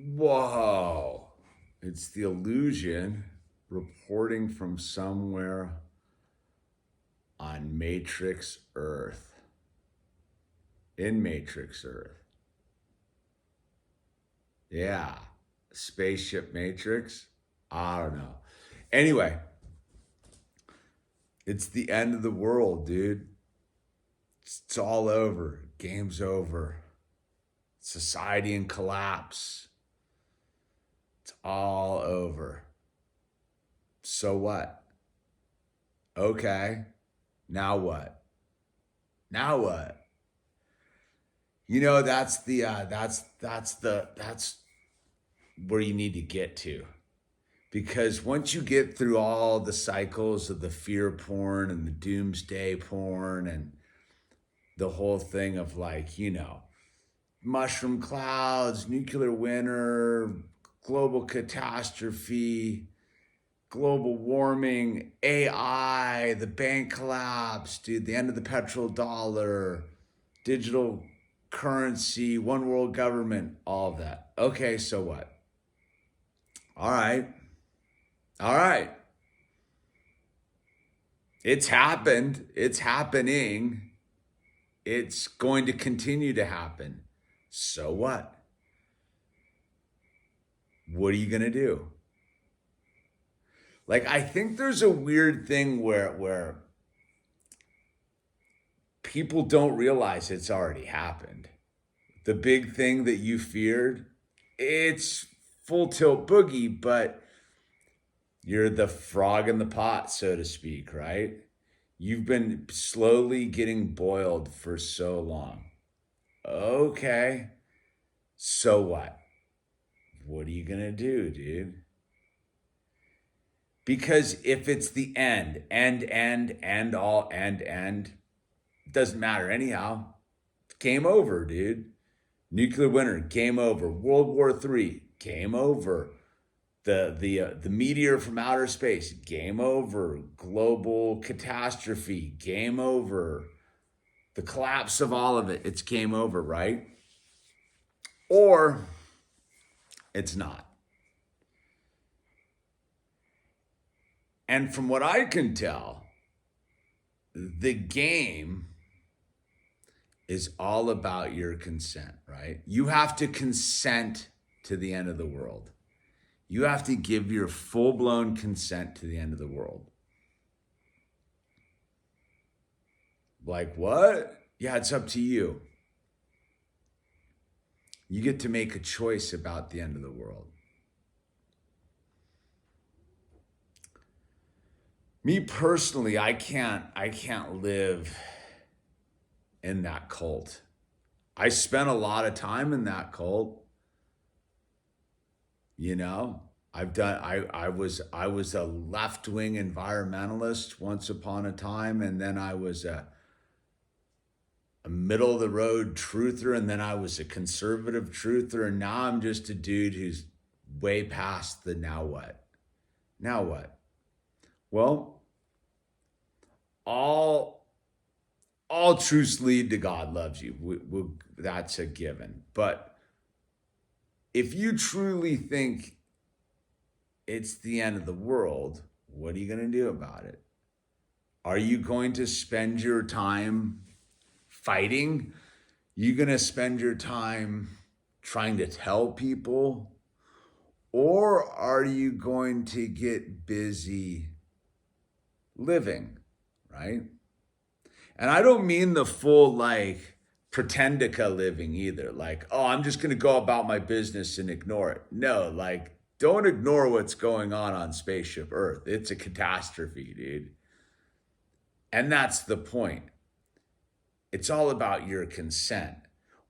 Whoa. It's the illusion reporting from somewhere on Matrix Earth. In Matrix Earth. Yeah. Spaceship Matrix? I don't know. Anyway, it's the end of the world, dude. It's all over. Game's over. Society in collapse. It's all over. So what? Okay. Now what? Now what? You know, that's where you need to get to. Because once you get through all the cycles of the fear porn and the doomsday porn and the whole thing of like, mushroom clouds, nuclear winter, global catastrophe, global warming, AI, the bank collapse, dude, the end of the petrodollar, digital currency, one world government, all of that. Okay, so what? All right. It's happened. It's happening. It's going to continue to happen. So what? What are you going to do? Like, I think there's a weird thing where people don't realize it's already happened. The big thing that you feared, it's full tilt boogie, but you're the frog in the pot, so to speak, right? You've been slowly getting boiled for so long. Okay, so what? What are you gonna do, dude? Because if it's the end, all, end, doesn't matter anyhow. Game over, dude. Nuclear winter, game over. World War III, game over. The meteor from outer space, game over. Global catastrophe, game over. The collapse of all of it, it's game over, right? Or it's not. And from what I can tell, the game is all about your consent, right? You have to consent to the end of the world. You have to give your full-blown consent to the end of the world. Like what? Yeah, it's up to you. You get to make a choice about the end of the world. Me personally, I can't live in that cult. I spent a lot of time in that cult. I was a left-wing environmentalist once upon a time, and then I was a middle of the road truther, and then I was a conservative truther, and now I'm just a dude who's way past the now what. Now what? Well, all truths lead to God loves you. That's a given. But if you truly think it's the end of the world, what are you going to do about it? Are you going to spend your time fighting? You going to spend your time trying to tell people? Or are you going to get busy living, right? And I don't mean the full pretendica living either. Like, oh, I'm just going to go about my business and ignore it. No, don't ignore what's going on Spaceship Earth. It's a catastrophe, dude. And that's the point. It's all about your consent.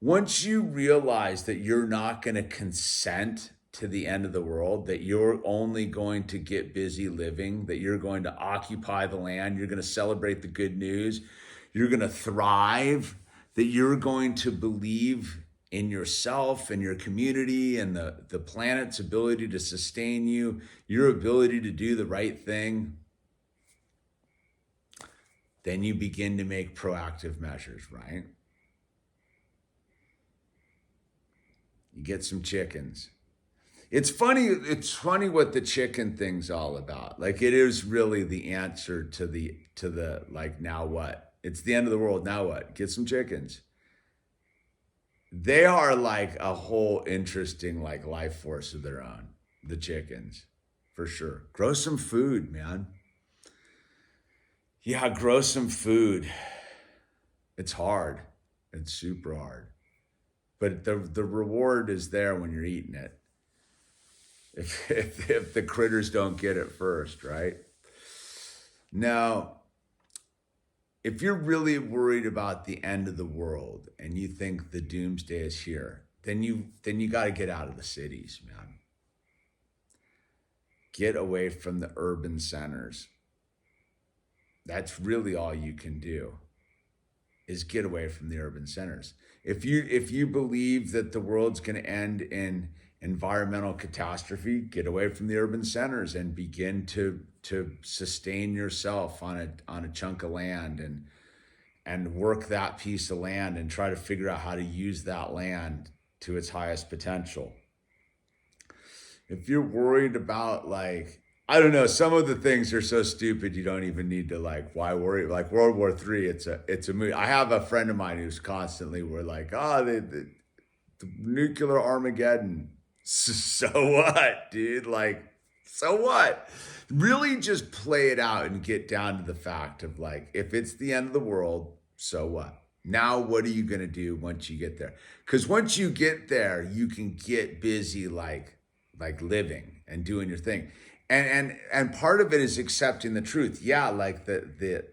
Once you realize that you're not going to consent to the end of the world, that you're only going to get busy living, that you're going to occupy the land, you're going to celebrate the good news, you're going to thrive, that you're going to believe in yourself and your community and the planet's ability to sustain you, your ability to do the right thing, then you begin to make proactive measures, right? You get some chickens. It's funny what the chicken thing's all about. Like it is really the answer to the like now what? It's the end of the world. Now what? Get some chickens. They are like a whole interesting like life force of their own. The chickens, for sure. Grow some food, man. Yeah, grow some food. It's hard. It's super hard. But the reward is there when you're eating it. If the critters don't get it first, right? Now, if you're really worried about the end of the world and you think the doomsday is here, then you got to get out of the cities, man. Get away from the urban centers. That's really all you can do, is get away from the urban centers. If you believe that the world's going to end in environmental catastrophe, get away from the urban centers and begin to sustain yourself on a chunk of land and work that piece of land and try to figure out how to use that land to its highest potential. If you're worried about like, I don't know, some of the things are so stupid you don't even need to like, why worry? Like World War III, it's a movie. I have a friend of mine who's constantly, we're like, the nuclear Armageddon. So what, dude? Like, so what? Really just play it out and get down to the fact of like, if it's the end of the world, so what? Now, what are you going to do once you get there? Because once you get there, you can get busy like living and doing your thing. And part of it is accepting the truth. Yeah, like the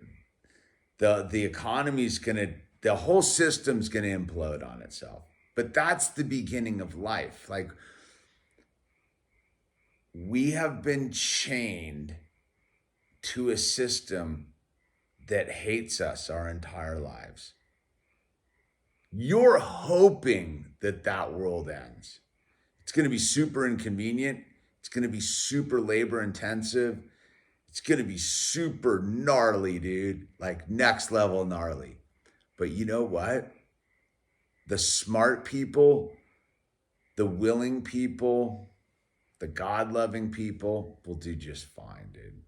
economy's the whole system's gonna implode on itself. But that's the beginning of life. Like we have been chained to a system that hates us our entire lives. You're hoping that world ends. It's gonna be super inconvenient. It's going to be super labor intensive. It's going to be super gnarly, dude. Like next level gnarly. But you know what? The smart people, the willing people, the God-loving people will do just fine, dude.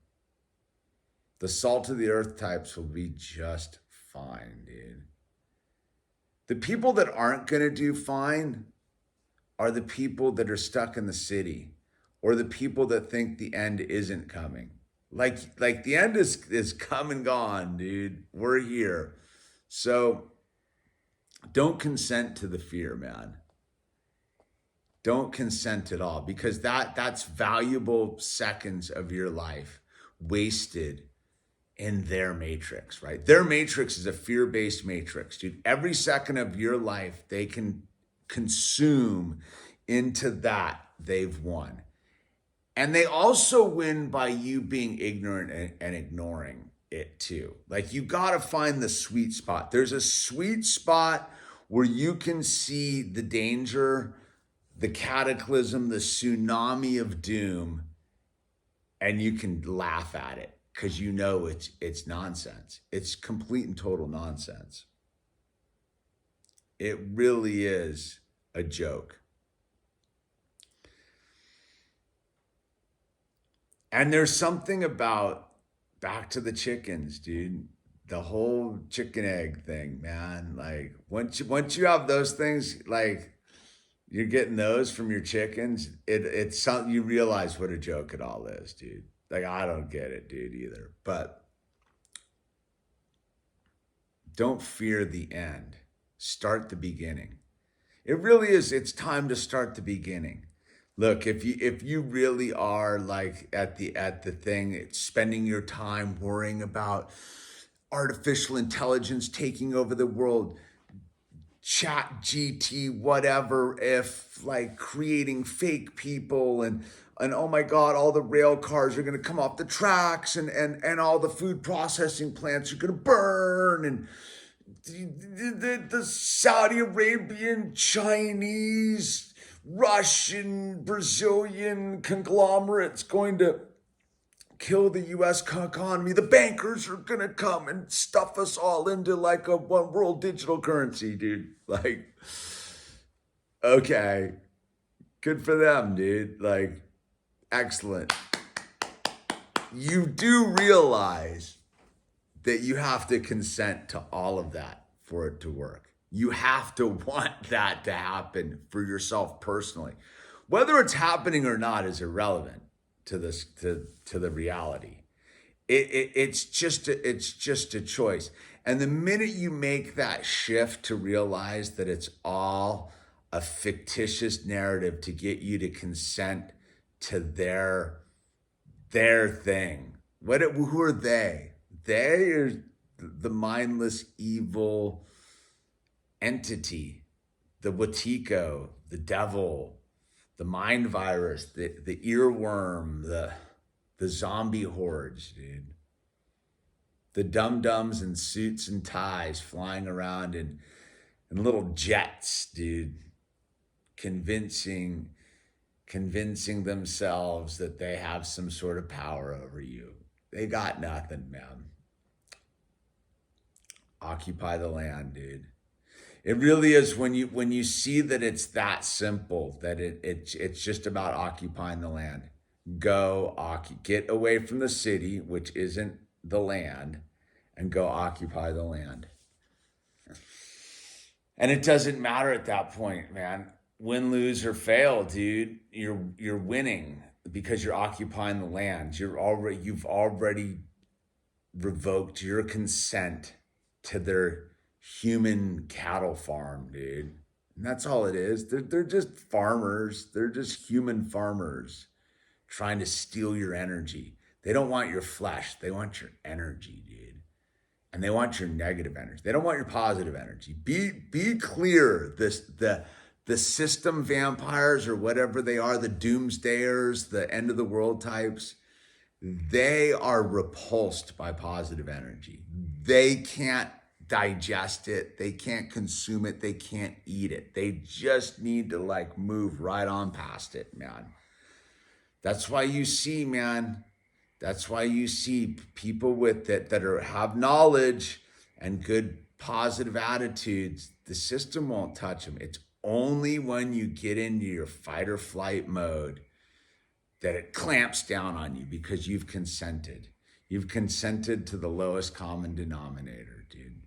The salt of the earth types will be just fine, dude. The people that aren't going to do fine are the people that are stuck in the city, or the people that think the end isn't coming. Like the end is come and gone, dude. We're here. So don't consent to the fear, man. Don't consent at all, because that's valuable seconds of your life wasted in their matrix, right? Their matrix is a fear-based matrix, dude. Every second of your life they can consume into that, they've won. And they also win by you being ignorant and ignoring it too. Like you got to find the sweet spot. There's a sweet spot where you can see the danger, the cataclysm, the tsunami of doom, and you can laugh at it because you know it's nonsense. It's complete and total nonsense. It really is a joke. And there's something about, back to the chickens, dude, the whole chicken egg thing, man. Like once you have those things, like you're getting those from your chickens, it's something you realize what a joke it all is, dude. Like I don't get it, dude, either. But don't fear the end. Start the beginning. It really is. It's time to start the beginning. Look, if you really are like at the thing, spending your time worrying about artificial intelligence taking over the world, chat GT, whatever, if like creating fake people and oh my God, all the rail cars are gonna come off the tracks and all the food processing plants are gonna burn and the Saudi Arabian, Chinese, Russian, Brazilian conglomerates going to kill the U.S. economy. The bankers are going to come and stuff us all into like a one world digital currency, dude. Like, okay, Good for them, dude. Like, excellent. You do realize that you have to consent to all of that for it to work. You have to want that to happen for yourself personally. Whether it's happening or not is irrelevant to this to the reality. It's just a choice. And the minute you make that shift to realize that it's all a fictitious narrative to get you to consent to their thing. Who are they? They are the mindless evil entity, the Watiko, the devil, the mind virus, the earworm, the zombie hordes, dude. The dum-dums in suits and ties flying around in little jets, dude, convincing themselves that they have some sort of power over you. They got nothing, man. Occupy the land, dude. It really is when you see that it's that simple, that it's just about occupying the land. Get away from the city, which isn't the land, and go occupy the land. And it doesn't matter at that point, man. Win, lose, or fail, dude. You're winning because you're occupying the land. You've already revoked your consent to their human cattle farm, dude. And that's all it is. They're just farmers. They're just human farmers trying to steal your energy. They don't want your flesh. They want your energy, dude. And they want your negative energy. They don't want your positive energy. Be clear. The system vampires or whatever they are, the doomsdayers, the end of the world types, they are repulsed by positive energy. They can't digest it. They can't consume it. They can't eat it. They just need to like move right on past it, man. That's why you see, man. That's why you see people with it that have knowledge and good positive attitudes. The system won't touch them. It's only when you get into your fight or flight mode that it clamps down on you because you've consented. You've consented to the lowest common denominator, dude.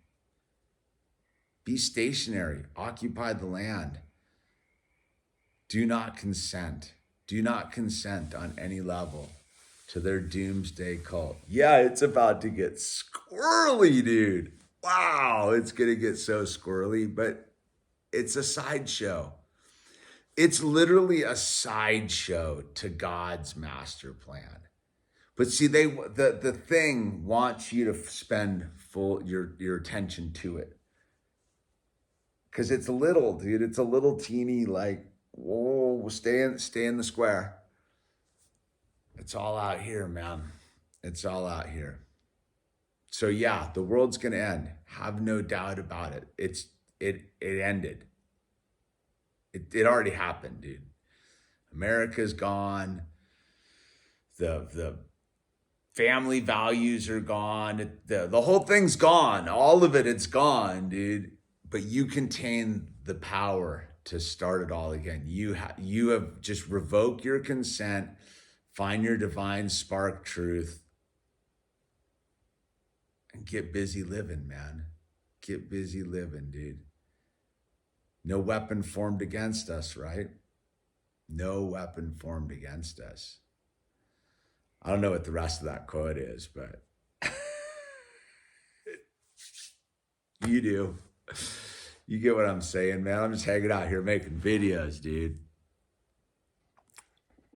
Be stationary. Occupy the land. Do not consent. Do not consent on any level to their doomsday cult. Yeah, it's about to get squirrely, dude. Wow, it's going to get so squirrely, but it's a sideshow. It's literally a sideshow to God's master plan. But see, the thing wants you to spend full your attention to it. Because it's little, dude. It's a little teeny like, whoa, stay in the square. It's all out here, man. It's all out here. So yeah, the world's gonna end. Have no doubt about it. It ended. It already happened, dude. America's gone. The family values are gone. The whole thing's gone. All of it's gone, dude. But you contain the power to start it all again. You have just revoked your consent. Find your divine spark truth and get busy living, man. Get busy living, dude. No weapon formed against us, right? No weapon formed against us. I don't know what the rest of that quote is, but you do. You get what I'm saying, man. I'm just hanging out here making videos, dude.